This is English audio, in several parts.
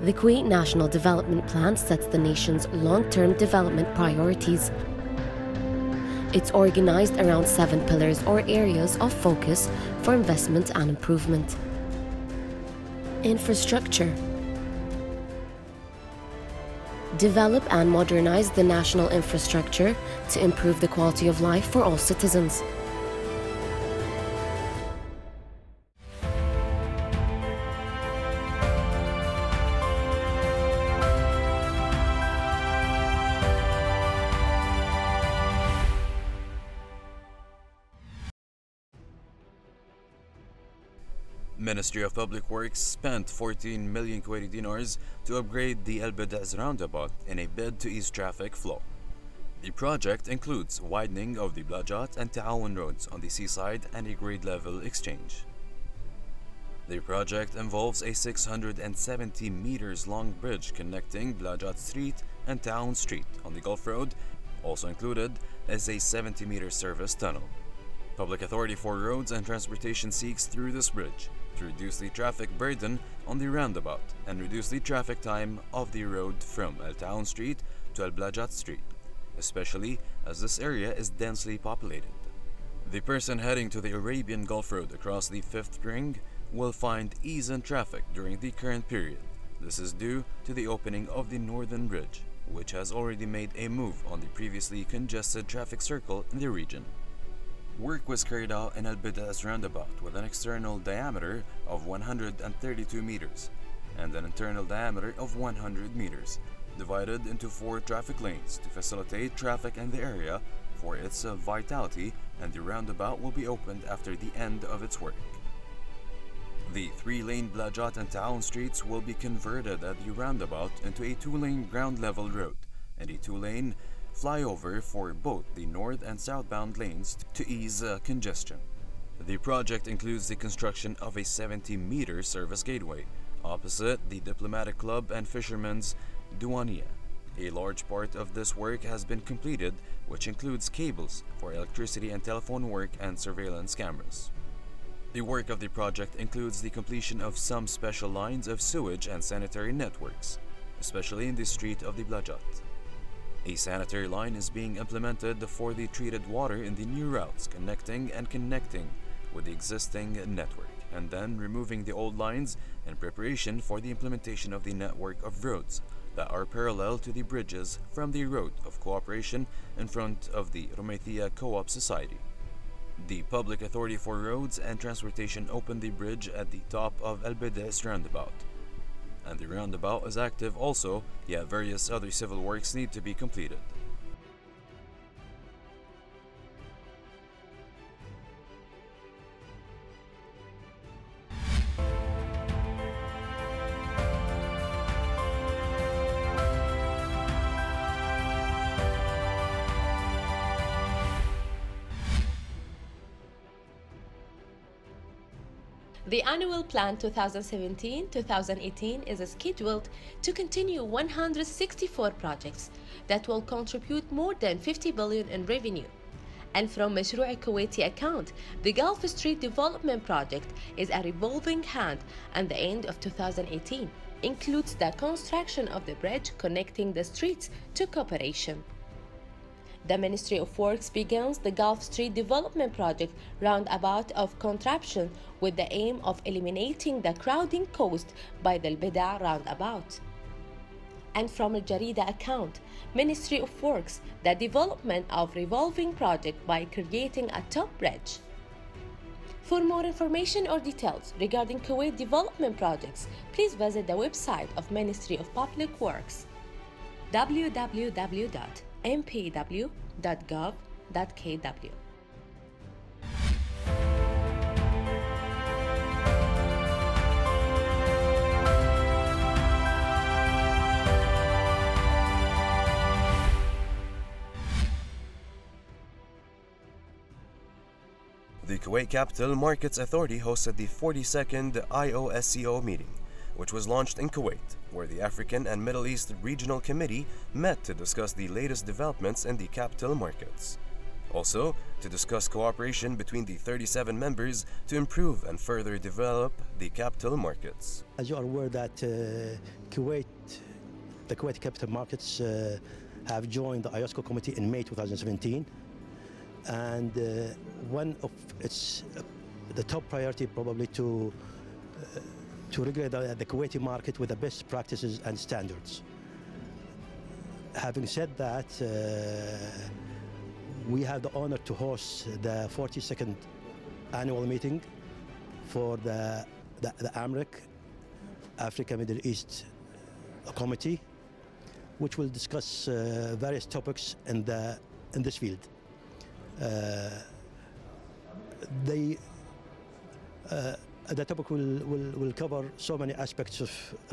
The Kuwait National Development Plan sets the nation's long-term development priorities. It's organized around 7 pillars or areas of focus for investment and improvement. Infrastructure. Develop and modernize the national infrastructure to improve the quality of life for all citizens. Ministry of Public Works spent 14 million Kuwaiti dinars to upgrade the Al-Bidaz roundabout in a bid to ease traffic flow. The project includes widening of the Blajat and Ta'awan roads on the seaside and a grade level exchange. The project involves a 670 meters long bridge connecting Blajat Street and Ta'awan Street on the Gulf Road. Also included is a 70-meter service tunnel. Public Authority for Roads and Transportation seeks through this bridge to reduce the traffic burden on the roundabout and reduce the traffic time of the road from Al-Ta'awan Street to Al-Blajat Street, especially as this area is densely populated. The person heading to the Arabian Gulf Road across the 5th ring will find ease in traffic during the current period. This is due to the opening of the Northern Bridge, which has already made a move on the previously congested traffic circle in the region. Work was carried out in Al-Bidaz roundabout with an external diameter of 132 meters and an internal diameter of 100 meters, divided into 4 traffic lanes to facilitate traffic in the area for its vitality, and the roundabout will be opened after the end of its work. The 3-lane Blajat and Ta'awan streets will be converted at the roundabout into a 2-lane ground-level road and a 2-lane flyover for both the north and southbound lanes to ease congestion. The project includes the construction of a 70-meter service gateway opposite the Diplomatic Club and Fishermen's Duania. A large part of this work has been completed, which includes cables for electricity and telephone work and surveillance cameras. The work of the project includes the completion of some special lines of sewage and sanitary networks, especially in the street of the Blajat. A sanitary line is being implemented for the treated water in the new routes connecting with the existing network, and then removing the old lines in preparation for the implementation of the network of roads that are parallel to the bridges from the Road of Cooperation in front of the Rumaithia Co-op Society. The Public Authority for Roads and Transportation opened the bridge at the top of Al-Bidaz roundabout. And the roundabout is active also, yet various other civil works need to be completed. The annual plan 2017-2018 is scheduled to continue 164 projects that will contribute more than 50 billion in revenue. And from Mashru'a Kuwaiti account, the Gulf Street Development Project is a revolving hand, and the end of 2018 includes the construction of the bridge connecting the streets to Cooperation. The Ministry of Works begins the Gulf Street Development Project roundabout of contraption with the aim of eliminating the crowding caused by the Al-Bida roundabout. And from a Jarida account, Ministry of Works, the development of revolving project by creating a top bridge. For more information or details regarding Kuwait development projects, please visit the website of Ministry of Public Works, www.mpw.gov.kw. The Kuwait Capital Markets Authority hosted the 42nd IOSCO meeting, which was launched in Kuwait, where the African and Middle East Regional Committee met to discuss the latest developments in the capital markets. Also, to discuss cooperation between the 37 members to improve and further develop the capital markets. As you are aware that Kuwait, the Kuwaiti capital markets have joined the IOSCO committee in May 2017, and one of its the top priority probably to regulate the Kuwaiti market with the best practices and standards. Having said that, we have the honor to host the 42nd annual meeting for the AMREC, Africa Middle East Committee, which will discuss various topics in this field. The topic will cover so many aspects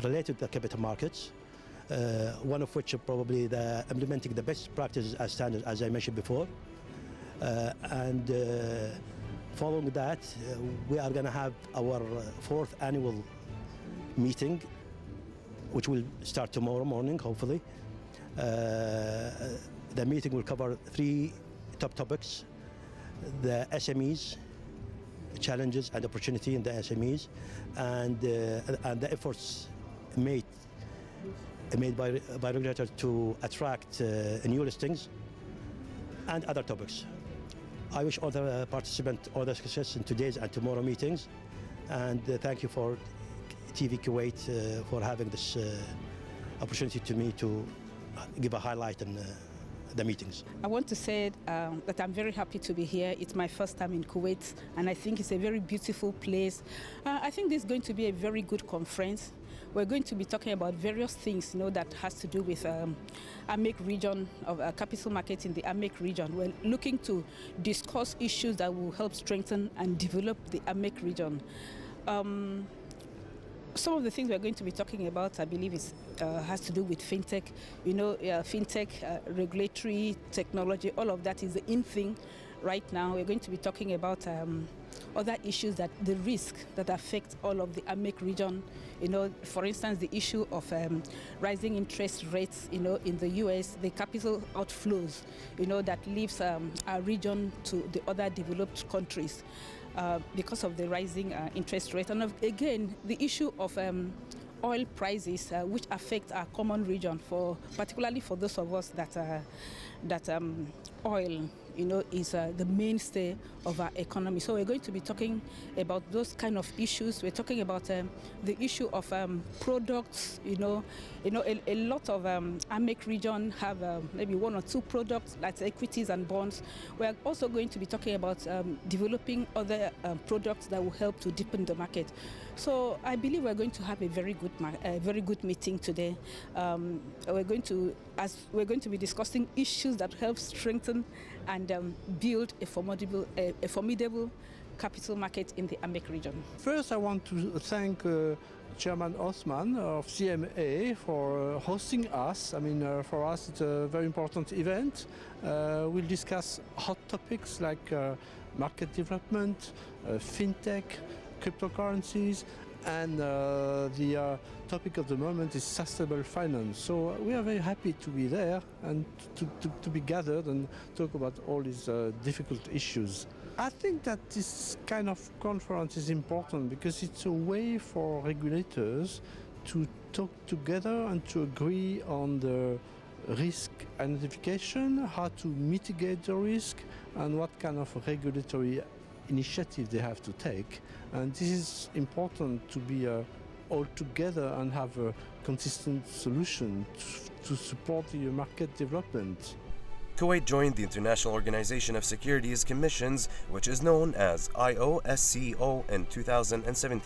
related to the capital markets. One of which are probably implementing the best practices as standards, as I mentioned before. And following that, we are going to have our 4th annual meeting, which will start tomorrow morning, hopefully. The meeting will cover 3 top topics: the SMEs, challenges and opportunity in the SMEs, and the efforts made by regulators to attract new listings, and other topics. I wish all the participants all the success in today's and tomorrow meetings, and thank you for TV Kuwait for having this opportunity to me to give a highlight in the meetings. I want to say that I'm very happy to be here. It's my first time in Kuwait, and I think it's a very beautiful place. I think this is going to be a very good conference. We're going to be talking about various things, that has to do with AMEC region, of capital market in the AMEC region. We're looking to discuss issues that will help strengthen and develop the AMEC region. Some of the things we're going to be talking about, I believe, has to do with fintech. Fintech, regulatory, technology, all of that is the in thing right now. We're going to be talking about other issues, that the risk that affect all of the AMEC region. For instance, the issue of rising interest rates, in the US, the capital outflows, that leaves our region to the other developed countries because of the rising interest rate. And again, the issue of oil prices, which affect our common region, particularly for those of us that oil is the mainstay of our economy. So we're going to be talking about those kind of issues. We're talking about the issue of products. A lot of AMEC region have maybe 1 or 2 products, like equities and bonds. We're also going to be talking about developing other products that will help to deepen the market. So I believe we're going to have a very good meeting today. We're going to be discussing issues that help strengthen and build a formidable capital market in the AMEC region. First, I want to thank Chairman Osman of CMA for hosting us. I mean, for us, it's a very important event. We'll discuss hot topics like market development, fintech, cryptocurrencies, and the topic of the moment is sustainable finance. So we are very happy to be there and to be gathered and talk about all these difficult issues. I think that this kind of conference is important because it's a way for regulators to talk together and to agree on the risk identification, how to mitigate the risk, and what kind of regulatory initiative they have to take. And this is important to be all together and have a consistent solution to support the market development. Kuwait joined the International Organization of Securities Commissions, which is known as IOSCO, in 2017.